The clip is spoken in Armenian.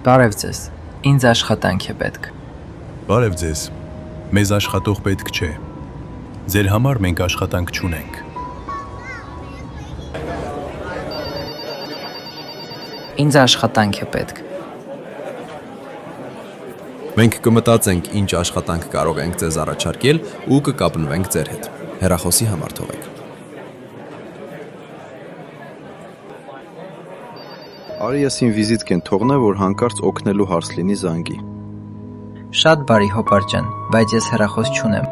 Բարև ձեզ, ինձ աշխատանք է պետք։ Բարև ձեզ, մեզ աշխատող պետք չէ, ձեր համար մենք աշխատանք չունենք։ Ինձ աշխատանք է պետք։ Մենք կմտածենք ինչ աշխատանք կարող ենք ձեզ առաջարկել ու կկապնվենք ձեր հետ, հեռախոսի համար թողեք։ Արի ես իմ վիզիտկեն թողնե, որ հանկարծ օգնելու հարց լինի զանգի։ Շատ բարի Հոպար ջան, բայց ես հեռախոս չունեմ։